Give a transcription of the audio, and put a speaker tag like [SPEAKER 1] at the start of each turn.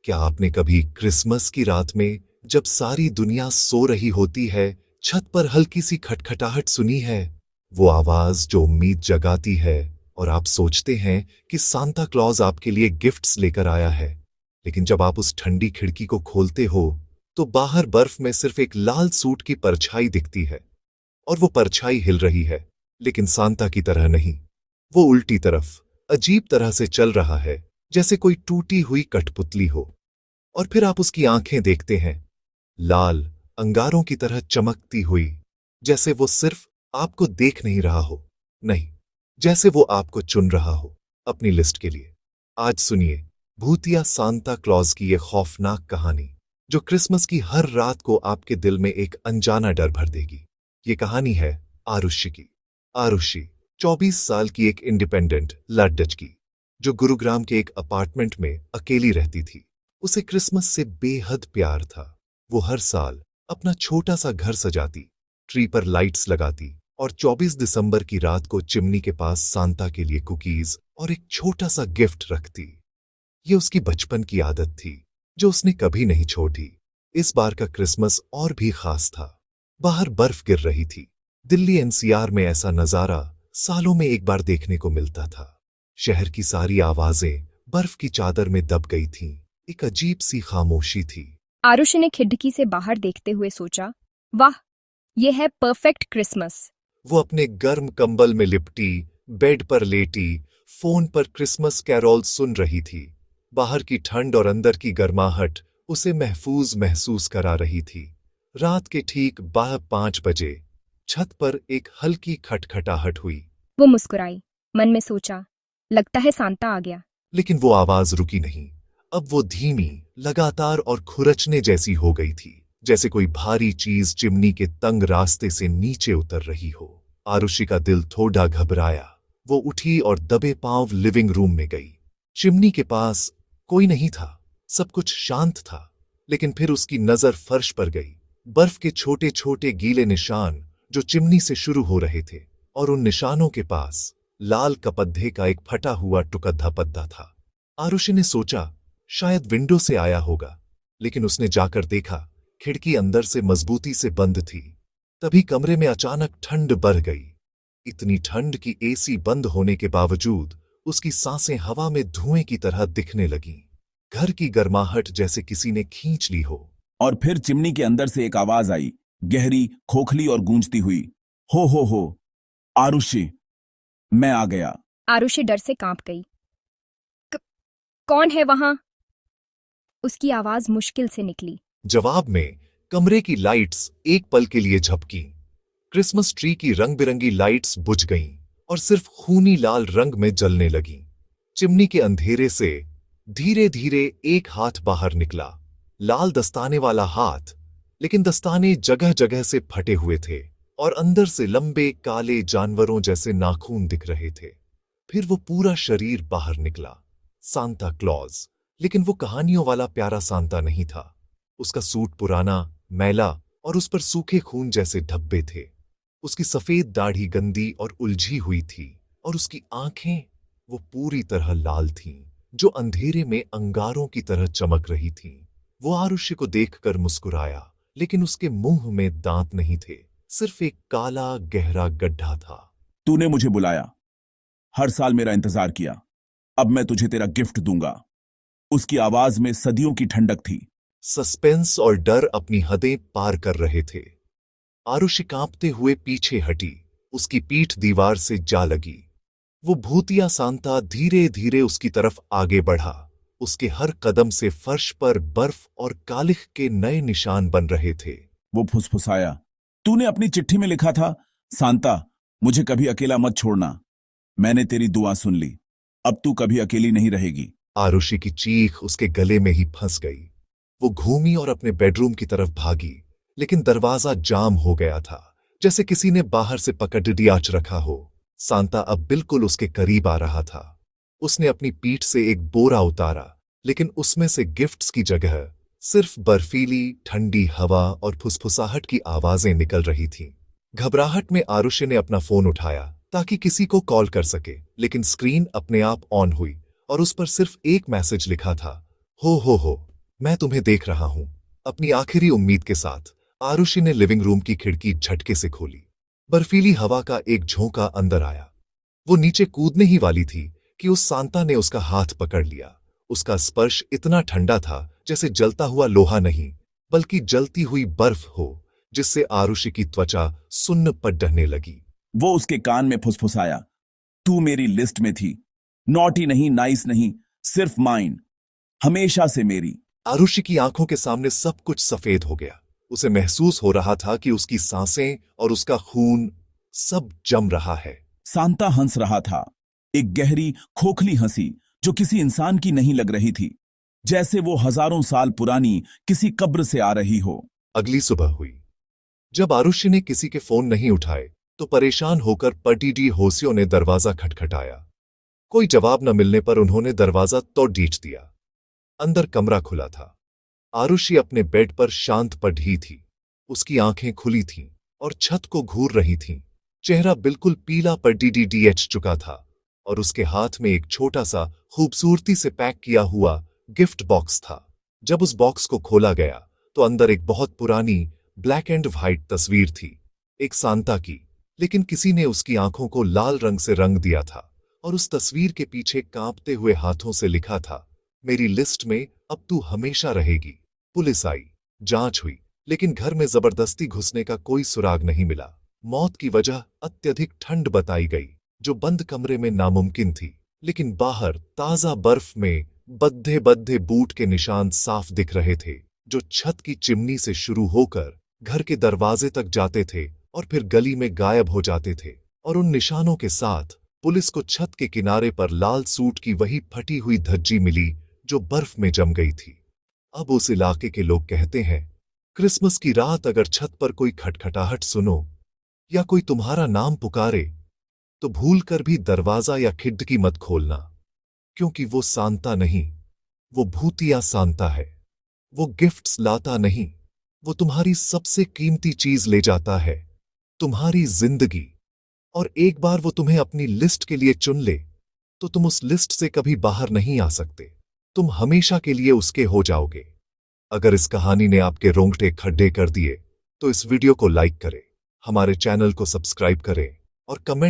[SPEAKER 1] क्या आपने कभी क्रिसमस की रात में जब सारी दुनिया सो रही होती है, छत पर हल्की सी खटखटाहट सुनी है? वो आवाज जो उम्मीद जगाती है और आप सोचते हैं कि सांता क्लॉज आपके लिए गिफ्ट्स लेकर आया है। लेकिन जब आप उस ठंडी खिड़की को खोलते हो, तो बाहर बर्फ में सिर्फ एक लाल सूट की परछाई दिखती है। और वो परछाई हिल रही है, लेकिन सांता की तरह नहीं। वो उल्टी तरफ, अजीब तरह से चल रहा है, जैसे कोई टूटी हुई कठपुतली हो। और फिर आप उसकी आंखें देखते हैं, लाल अंगारों की तरह चमकती हुई, जैसे वो सिर्फ आपको देख नहीं रहा हो, नहीं, जैसे वो आपको चुन रहा हो अपनी लिस्ट के लिए। आज सुनिए भूतिया सांता क्लॉज की ये खौफनाक कहानी, जो क्रिसमस की हर रात को आपके दिल में एक अनजाना डर भर देगी। ये कहानी है आरुषि की। आरुषि 24 साल की एक इंडिपेंडेंट लड़की की, जो गुरुग्राम के एक अपार्टमेंट में अकेली रहती थी। उसे क्रिसमस से बेहद प्यार था। वो हर साल अपना छोटा सा घर सजाती, ट्री पर लाइट्स लगाती और 24 दिसंबर की रात को चिमनी के पास सांता के लिए कुकीज और एक छोटा सा गिफ्ट रखती। ये उसकी बचपन की आदत थी, जो उसने कभी नहीं छोड़ी। इस बार का क्रिसमस और भी खास था। बाहर बर्फ गिर रही थी। दिल्ली एनसीआर में ऐसा नजारा सालों में एक बार देखने को मिलता था। शहर की सारी आवाजें बर्फ की चादर में दब गई थीं। एक अजीब सी खामोशी थी।
[SPEAKER 2] आरुषि ने खिड़की से बाहर देखते हुए सोचा, वाह, यह है परफेक्ट क्रिसमस।
[SPEAKER 1] वो अपने गर्म कंबल में लिपटी, बेड पर लेटी, फोन पर क्रिसमस कैरोल सुन रही थी। बाहर की ठंड और अंदर की गर्माहट उसे महफूज महसूस करा रही थी। रात के ठीक 5 बजे छत पर एक हल्की खटखटाहट हुई।
[SPEAKER 2] वो मुस्कुराई, मन में सोचा, लगता है सांता आ गया।
[SPEAKER 1] लेकिन वो आवाज रुकी नहीं। अब वो धीमी, लगातार और खुरचने जैसी हो गई थी, जैसे कोई भारी चीज चिमनी के तंग रास्ते से नीचे उतर रही हो। आरुषि का दिल थोड़ा घबराया। वो उठी और दबे पांव लिविंग रूम में गई। चिमनी के पास कोई नहीं था, सब कुछ शांत था। लेकिन फिर उसकी नजर फर्श पर गई। बर्फ के छोटे छोटे गीले निशान जो चिमनी से शुरू हो रहे थे, और उन निशानों के पास लाल कपद्धे का एक फटा हुआ टुकड़ा पद्दा था। आरुषि ने सोचा, शायद विंडो से आया होगा, लेकिन उसने जाकर देखा, खिड़की अंदर से मजबूती से बंद थी। तभी कमरे में अचानक ठंड बढ़ गई। इतनी ठंड कि एसी बंद होने के बावजूद उसकी सांसें हवा में धुएं की तरह दिखने लगीं। घर की गर्माहट जैसे किसी ने खींच ली हो।
[SPEAKER 3] और फिर चिमनी के अंदर से एक आवाज आई, गहरी, खोखली और गूंजती हुई। हो, आरुषि, मैं आ गया।
[SPEAKER 2] आरुषि डर से कांप गई। कौन है वहां? उसकी आवाज मुश्किल से निकली।
[SPEAKER 1] जवाब में कमरे की लाइट्स एक पल के लिए झपकीं। क्रिसमस ट्री की रंग बिरंगी लाइट्स बुझ गईं और सिर्फ खूनी लाल रंग में जलने लगीं। चिमनी के अंधेरे से धीरे धीरे एक हाथ बाहर निकला, लाल दस्ताने वाला हाथ, लेकिन दस्ताने जगह जगह से फटे हुए थे और अंदर से लंबे काले जानवरों जैसे नाखून दिख रहे थे। फिर वो पूरा शरीर बाहर निकला, सांता क्लॉज। लेकिन वो कहानियों वाला प्यारा सांता नहीं था। उसका सूट पुराना, मैला और उस पर सूखे खून जैसे धब्बे थे। उसकी सफेद दाढ़ी गंदी और उलझी हुई थी, और उसकी आंखें, वो पूरी तरह लाल थीं, जो अंधेरे में अंगारों की तरह चमक रही थीं। वो आरुषि को देखकर मुस्कुराया, लेकिन उसके मुंह में दांत नहीं थे, सिर्फ एक काला गहरा गड्ढा था।
[SPEAKER 3] तूने मुझे बुलाया, हर साल मेरा इंतजार किया, अब मैं तुझे तेरा गिफ्ट दूंगा। उसकी आवाज में सदियों की ठंडक थी।
[SPEAKER 1] सस्पेंस और डर अपनी हदें पार कर रहे थे। आरुषि कांपते हुए पीछे हटी, उसकी पीठ दीवार से जा लगी। वो भूतिया सांता धीरे धीरे उसकी तरफ आगे बढ़ा। उसके हर कदम से फर्श पर बर्फ और कालिख के नए निशान बन रहे थे।
[SPEAKER 3] वो फुसफुसाया, तूने अपनी चिट्ठी में लिखा था, सांता, मुझे कभी अकेला मत छोड़ना। मैंने तेरी दुआ सुन ली, अब तू कभी अकेली नहीं रहेगी।
[SPEAKER 1] आरुषि की चीख उसके गले में ही फंस गई। वो घूमी और अपने बेडरूम की तरफ भागी, लेकिन दरवाजा जाम हो गया था, जैसे किसी ने बाहर से पकड़ दियाच रखा हो। सांता अब बिल्कुल उसके करीब आ रहा था। उसने अपनी पीठ से एक बोरा उतारा, लेकिन उसमें से गिफ्ट्स की जगह सिर्फ बर्फीली ठंडी हवा और फुसफुसाहट की आवाजें निकल रही थीं। घबराहट में आरुषि ने अपना फोन उठाया ताकि किसी को कॉल कर सके, लेकिन स्क्रीन अपने आप ऑन हुई और उस पर सिर्फ एक मैसेज लिखा था, हो। मैं तुम्हें देख रहा हूं। अपनी आखिरी उम्मीद के साथ आरुषि ने लिविंग रूम की खिड़की झटके से खोली। बर्फीली हवा का एक झोंका अंदर आया। वो नीचे कूदने ही वाली थी कि उस सांता ने उसका हाथ पकड़ लिया। उसका स्पर्श इतना ठंडा था जैसे जलता हुआ लोहा नहीं, बल्कि जलती हुई बर्फ हो, जिससे आरुषि की त्वचा सुन्न पड़ ढहने लगी।
[SPEAKER 3] वो उसके कान में फुसफुसाया, तू मेरी लिस्ट में थी। नॉटी नहीं, नाइस नहीं, सिर्फ माइन, हमेशा से मेरी।
[SPEAKER 1] आरुषि की आंखों के सामने सब कुछ सफेद हो गया। उसे महसूस हो रहा था कि उसकी सांसें और उसका खून सब जम रहा है।
[SPEAKER 3] सांता हंस रहा था, एक गहरी खोखली हंसी जो किसी इंसान की नहीं लग रही थी, जैसे वो हजारों साल पुरानी किसी कब्र से आ रही हो।
[SPEAKER 1] अगली सुबह हुई। जब आरुषि ने किसी के फोन नहीं उठाए तो परेशान होकर पटीडी होसियों ने दरवाजा खटखटाया। कोई जवाब न मिलने पर उन्होंने दरवाजा तोड़ डीच दिया। अंदर कमरा खुला था। आरुषि अपने बेड पर शांत पड़ी थी। उसकी आंखें खुली थीं और छत को घूर रही थीं। चेहरा बिल्कुल पीला पड़ीडीएच चुका था और उसके हाथ में एक छोटा सा खूबसूरती से पैक किया हुआ गिफ्ट बॉक्स था। जब उस बॉक्स को खोला गया तो अंदर एक बहुत पुरानी ब्लैक एंड व्हाइट तस्वीर थी, एक सांता की, लेकिन किसी ने उसकी आंखों को लाल रंग से रंग दिया था और उस तस्वीर के पीछे कांपते हुए हाथों से लिखा था, मेरी लिस्ट में अब तू हमेशा रहेगी। पुलिस आई, जांच हुई, लेकिन घर में जबरदस्ती घुसने का कोई सुराग नहीं मिला। मौत की वजह अत्यधिक ठंड बताई गई, जो बंद कमरे में नामुमकिन थी, लेकिन बाहर ताजा बर्फ में बद्धे बद्धे बूट के निशान साफ दिख रहे थे, जो छत की चिमनी से शुरू होकर घर के दरवाजे तक जाते थे और फिर गली में गायब हो जाते थे। और उन निशानों के साथ पुलिस को छत के किनारे पर लाल सूट की वही फटी हुई धज्जी मिली जो बर्फ में जम गई थी। अब उस इलाके के लोग कहते हैं, क्रिसमस की रात अगर छत पर कोई खटखटाहट सुनो या कोई तुम्हारा नाम पुकारे तो भूल कर भी दरवाजा या खिड़की मत खोलना, क्योंकि वो सांता नहीं, वो भूतिया सांता है। वो गिफ्ट्स लाता नहीं, वो तुम्हारी सबसे कीमती चीज ले जाता है, तुम्हारी जिंदगी। और एक बार वो तुम्हें अपनी लिस्ट के लिए चुन ले तो तुम उस लिस्ट से कभी बाहर नहीं आ सकते। तुम हमेशा के लिए उसके हो जाओगे। अगर इस कहानी ने आपके रोंगटे खड्डे कर दिए तो इस वीडियो को लाइक करें, हमारे चैनल को सब्सक्राइब करें और कमेंट